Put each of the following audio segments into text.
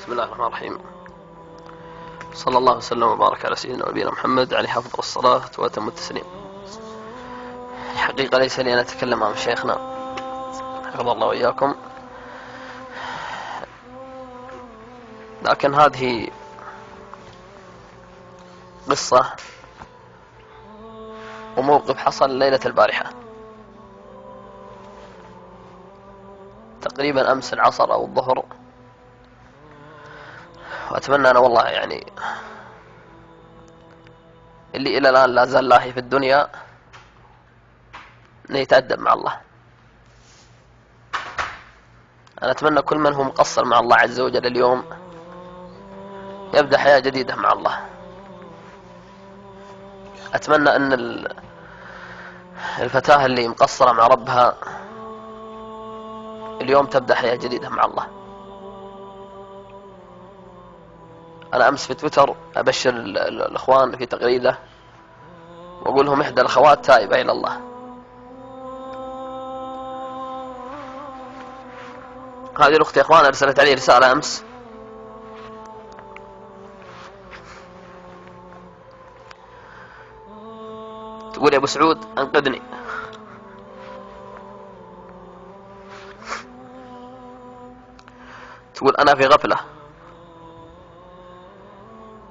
بسم الله الرحمن الرحيم. صلى الله وسلم وبارك على سيدنا ونبينا محمد عليه أفضل الصلاة وأتم التسليم. الحقيقة ليس لي أن أتكلم عن شيخنا حفظ الله وإياكم، لكن هذه قصة وموقف حصل ليلة البارحة تقريبا أمس العصر أو الظهر، وأتمنى أنا والله يعني اللي إلى الآن لا زال لاهي في الدنيا أن يتأدب مع الله. أنا أتمنى كل من هو مقصر مع الله عز وجل اليوم يبدأ حياة جديدة مع الله. أتمنى أن الفتاة اللي مقصرة مع ربها اليوم تبدأ حياة جديدة مع الله. أنا أمس في تويتر أبشر الأخوان في تغريدة وأقول لهم إحدى الأخوات تائبة إلى الله. هذه الأخت يا أخوان أرسلت علي رسالة أمس تقول: يا أبو سعود أنقذني، تقول أنا في غفلة،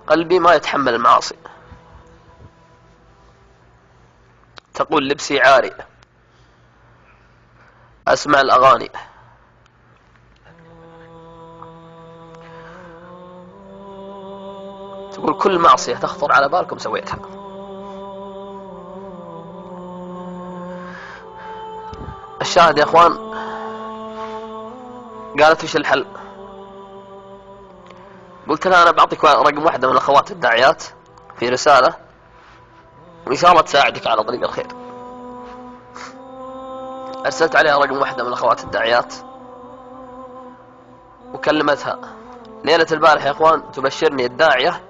قلبي ما يتحمل المعاصي، تقول لبسي عاري، أسمع الأغاني، تقول كل معصية تخطر على بالكم سويتها. الشاهد يا أخوان، قالت وش الحل؟ قلت لها أنا بعطيك رقم واحدة من الأخوات الداعيات في رسالة وإن شاء الله تساعدك على طريق الخير. أرسلت عليها رقم واحدة من الأخوات الداعيات وكلمتها ليلة البارحة يا أخوان. تبشرني الداعية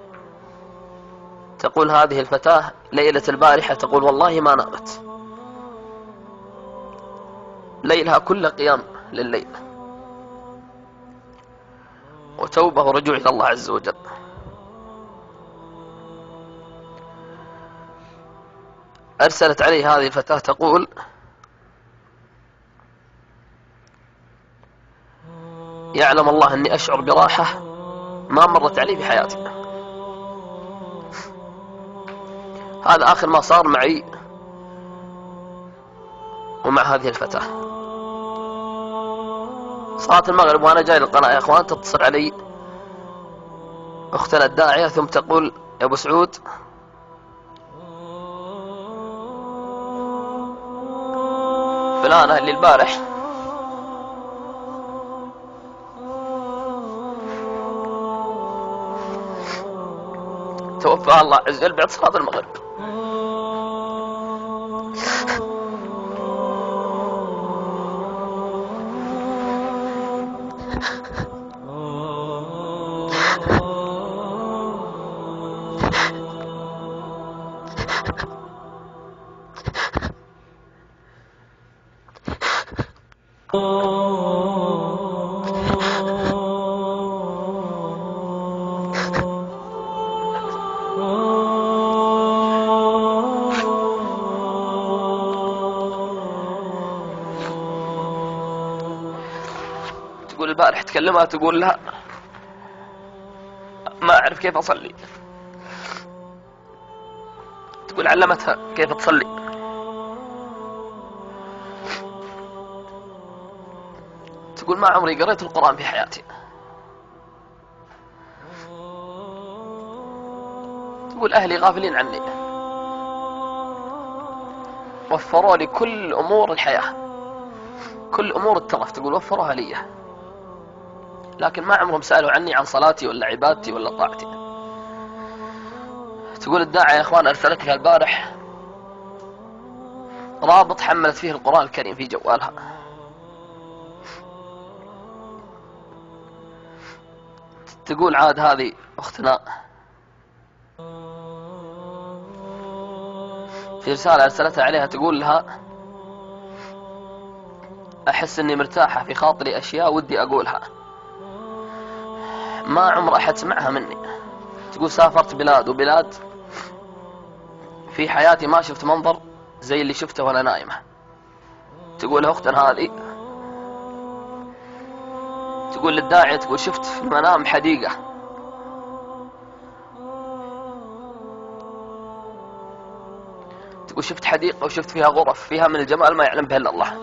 تقول هذه الفتاة ليلة البارحة تقول والله ما نامت ليلها كل قيام لليل وتوبة ورجوع إلى الله عز وجل. أرسلت علي هذه الفتاة تقول يعلم الله أني أشعر براحة ما مرت علي بحياتي. هذا آخر ما صار معي ومع هذه الفتاة. صلاة المغرب وأنا جاي للقناة يا أخوان تتصل علي أختنا الداعية ثم تقول يا أبو سعود فلانة اللي البارح توفاها الله عز وجل بعد صلاة المغرب. تقول البارح تكلمها تقول لها ما أعرف كيف أصلي، تقول علمتها كيف تصلي، تقول ما عمري قريت القرآن في حياتي، تقول أهلي غافلين عني وفروا لي كل أمور الحياة كل أمور الترف، تقول وفروها لي لكن ما عمرهم سألوا عني عن صلاتي ولا عبادتي ولا طاعتي. تقول الداعية يا أخوان أرسلت لها البارح رابط حملت فيه القرآن الكريم في جوالها. تقول عاد هذه أختنا في رسالة أرسلتها عليها تقول لها أحس أني مرتاحة في خاطري أشياء ودي أقولها ما عمر أحد سمعها مني. تقول سافرت بلاد وبلاد، في حياتي ما شفت منظر زي اللي شفته وأنا نايمة. تقول أختنا هذه، تقول للداعية، تقول شفت في المنام حديقة، تقول شفت حديقة وشفت فيها غرف فيها من الجمال ما يعلم به إلا الله.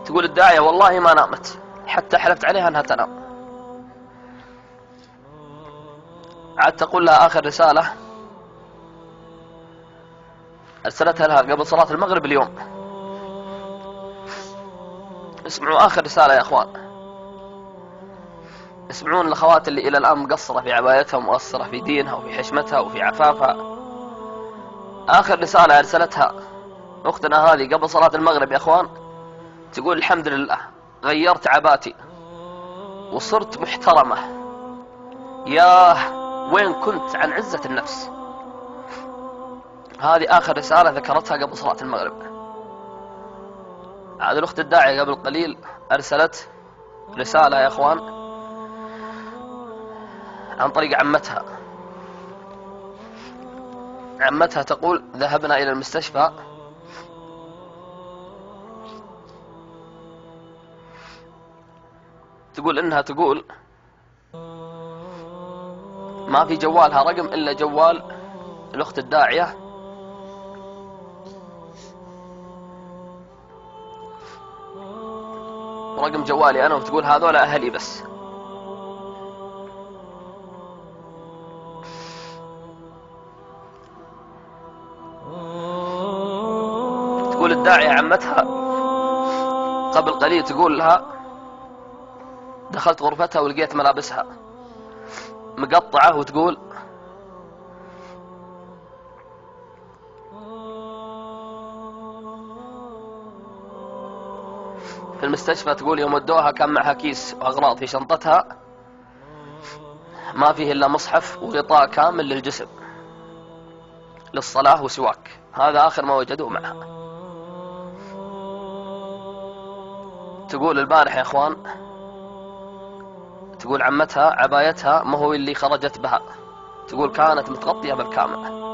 تقول الداعية والله ما نامت حتى حلفت عليها أنها تنام. عاد تقول لها آخر رسالة أرسلتها لها قبل صلاة المغرب اليوم. اسمعوا آخر رسالة يا أخوان، اسمعون الأخوات اللي إلى الآن مقصرة في عبايتها ومقصرة في دينها وفي حشمتها وفي عفافها. آخر رسالة أرسلتها أختنا هذه قبل صلاة المغرب يا أخوان، تقول الحمد لله غيرت عباتي وصرت محترمة، ياه وين كنت عن عزة النفس. هذه آخر رسالة ذكرتها قبل صلاة المغرب. هذه الأخت الداعية قبل قليل أرسلت رسالة يا أخوان عن طريق عمتها. عمتها تقول ذهبنا إلى المستشفى تقول إنها تقول ما في جوالها رقم إلا جوال الأخت الداعية، رقم جوالي أنا، وتقول هذول أهلي بس. تقول الداعية عمتها قبل قليل تقول لها دخلت غرفتها ولقيت ملابسها مقطعة، وتقول في المستشفى، تقول يوم ودوها كان معها كيس وأغراض في شنطتها ما فيه إلا مصحف وغطاء كامل للجسم للصلاة وسواك، هذا آخر ما وجدوه معها. تقول البارح يا أخوان، تقول عمتها عبايتها ما هو اللي خرجت بها، تقول كانت متغطية بالكامل.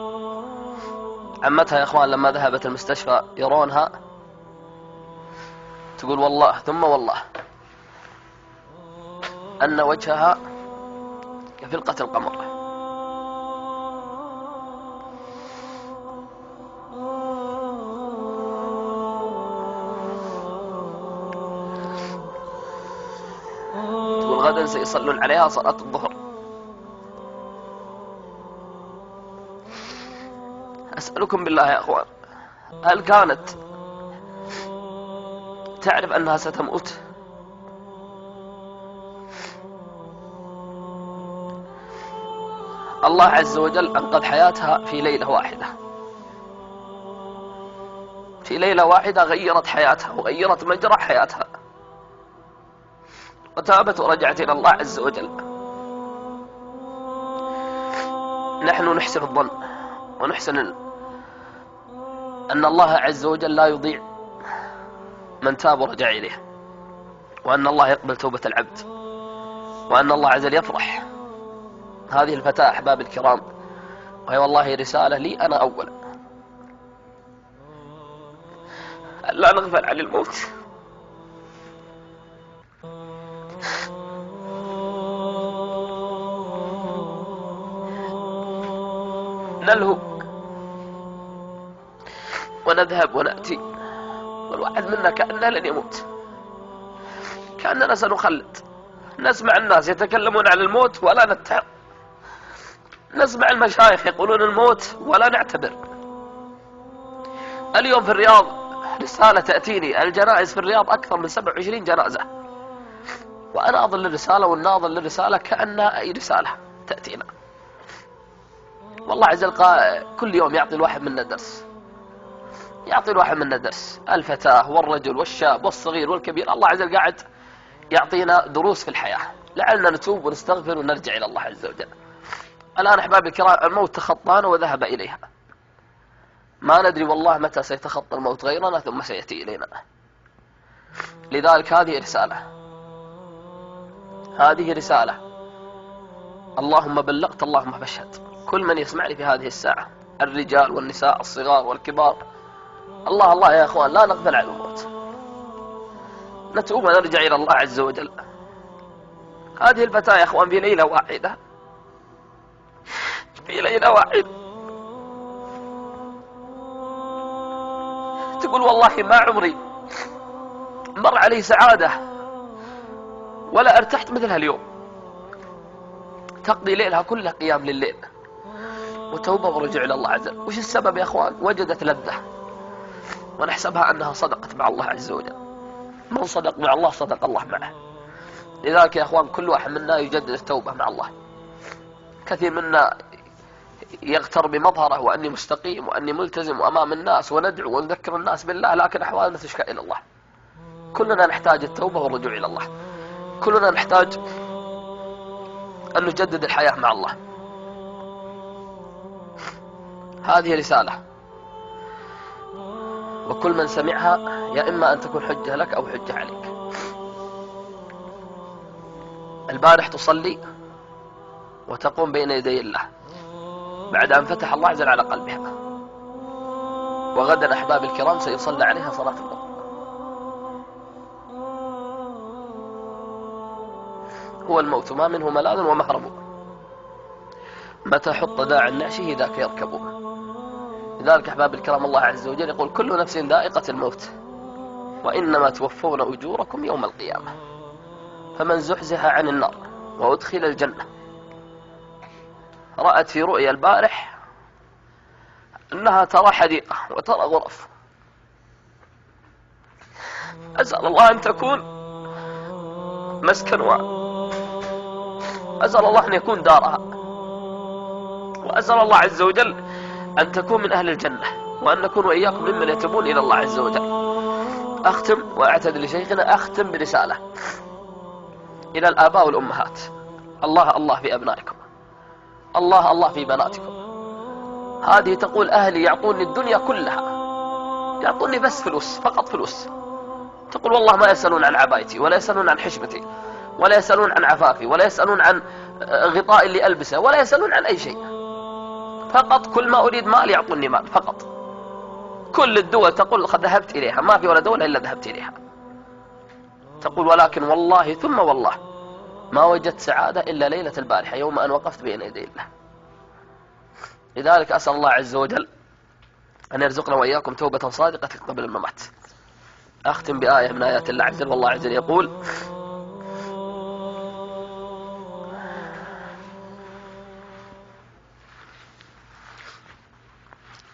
عمتها يا أخوان لما ذهبت المستشفى يرونها، تقول والله ثم والله أن وجهها كفلقة القمر. تقول غدا سيصلون عليها صلاة الظهر. أسألكم بالله يا أخوان، هل كانت تعرف أنها ستموت؟ الله عز وجل أنقذ حياتها في ليلة واحدة، في ليلة واحدة غيرت حياتها وغيرت مجرى حياتها، وتابت ورجعت إلى الله عز وجل. نحن نحسن الظن ونحسن أن الله عز وجل لا يضيع من تاب ورجع إليه، وأن الله يقبل توبة العبد، وأن الله عز وجل يفرح. هذه الفتاة أحباب الكرام، وهي والله رسالة لي أنا أولا، لا نغفل عن الموت. نلهو ونذهب ونأتي والواحد منا كأنه لن يموت، كأننا سنخلد. نسمع الناس يتكلمون عن الموت ولا نتعظ، نسمع المشايخ يقولون الموت ولا نعتبر. اليوم في الرياض رسالة تأتيني، الجنائز في الرياض أكثر من 27 جنازة، وأنا أظل الرسالة والناظر للرسالة كأنها أي رسالة تأتينا. والله عز وجل كل يوم يعطي الواحد منا درس، يعطي الواحد منا درس، الفتاة والرجل والشاب والصغير والكبير، الله عز وجل قاعد يعطينا دروس في الحياة لعلنا نتوب ونستغفر ونرجع إلى الله عز وجل. الآن أحبابي الكرام الموت تخطانا وذهب إليها، ما ندري والله متى سيتخطى الموت غيرنا ثم سيأتي إلينا. لذلك هذه رسالة هذه رسالة، اللهم بلغت اللهم فاشهد. كل من يسمعني في هذه الساعة، الرجال والنساء الصغار والكبار، الله الله يا أخوان، لا نغفل عن الموت، نتوب ونرجع إلى الله عز وجل. هذه الفتاة يا أخوان في ليلة واحدة، في ليلة واحدة تقول والله ما عمري مر علي سعادة ولا ارتحت مثلها اليوم. تقضي ليلها كلها قيام لليل وتوبة ورجوع إلى الله عز وجل. وش السبب يا أخوان؟ وجدت لذة، ونحسبها أنها صدقت مع الله عز وجل. من صدق مع الله صدق الله معه. لذلك يا أخوان كل واحد منا يجدد التوبة مع الله. كثير منا يغتر بمظهره وأني مستقيم وأني ملتزم أمام الناس وندعو ونذكر الناس بالله، لكن أحوالنا تشكى إلى الله. كلنا نحتاج التوبة والرجوع إلى الله، كلنا نحتاج أن نجدد الحياة مع الله. هذه رسالة، وكل من سمعها يا إما أن تكون حجة لك أو حجة عليك. البارح تصلي وتقوم بين يدي الله بعد أن فتح الله عز وجل على قلبها، وغدا أحباب الكرام سيصلى عليها صلاة الظهر. هو الموت ما منه ملاذ ومهرب، متى حط داع النعشه ذاك يركب. لذلك أحباب الكرام الله عز وجل يقول كل نفس ذائقة الموت وإنما توفون أجوركم يوم القيامة. فمن زحزح عن النار وأدخل الجنة. رأت في رؤيا البارح أنها ترى حديقة وترى غرف. أسأل الله أن تكون مسكنها، أسأل الله أن يكون دارها، وأسأل الله عز وجل أن تكون من أهل الجنة، وأن نكون وإياكم ممن يتوبون إلى الله عز وجل. أختم وأعتذر لشيخنا، أختم برسالة إلى الآباء والأمهات. الله الله في أبنائكم، الله الله في بناتكم. هذه تقول أهلي يعطوني الدنيا كلها، يعطوني بس فلوس، فقط فلوس. تقول والله ما يسألون عن عبايتي، ولا يسألون عن حشمتي، ولا يسألون عن عفافي، ولا يسألون عن غطاء اللي ألبسه، ولا يسألون عن أي شيء. فقط كل ما أريد مال يعطوني مال فقط. كل الدول تقول ذهبت إليها، ما في ولا دولة إلا ذهبت إليها. تقول ولكن والله ثم والله ما وجدت سعادة إلا ليلة البارحة يوم أن وقفت بين يدي الله. لذلك أسأل الله عز وجل أن يرزقنا وإياكم توبة صادقة قبل الممات. أختم بآية من آيات الله عز وجل، والله عز وجل يقول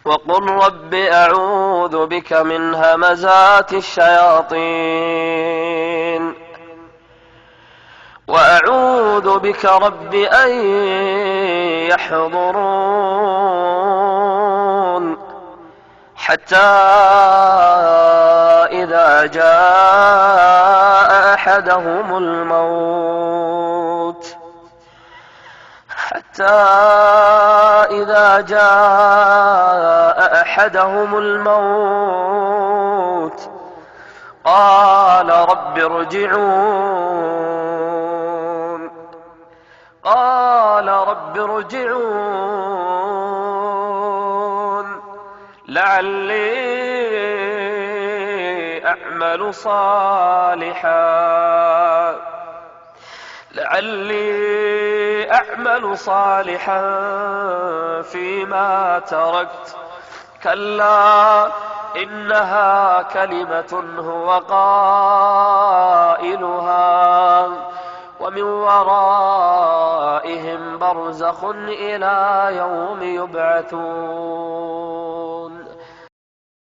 وقل رب أعوذ بك من همزات الشياطين وأعوذ بك رب أن يحضرون حتى إذا جاء أحدهم الموت قال رب ارجعون لعلي أعمل صالحا فيما تركت كلا إنها كلمة هو قائلها ومن ورائهم برزخ إلى يوم يبعثون.